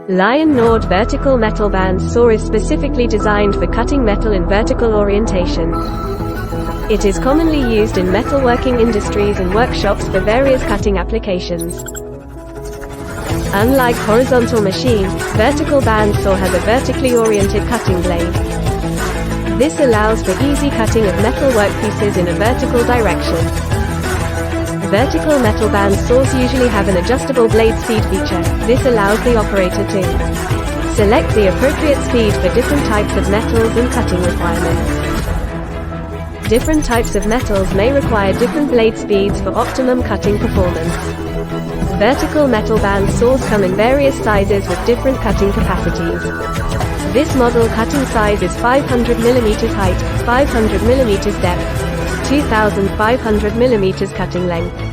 Lion Nord vertical metal band saw is specifically designed for cutting metal in vertical orientation. It is commonly used in metalworking industries and workshops for various cutting applications. Unlike horizontal machine, vertical band saw has a vertically oriented cutting blade. This allows for easy cutting of metal workpieces in a vertical direction. Vertical metal band saws usually have an adjustable blade speed feature. This allows the operator to select the appropriate speed for different types of metals and cutting requirements. Different types of metals may require different blade speeds for optimum cutting performance. Vertical metal band saws come in various sizes with different cutting capacities. This model cutting size is 500mm height, 500mm depth, 2500mm cutting length.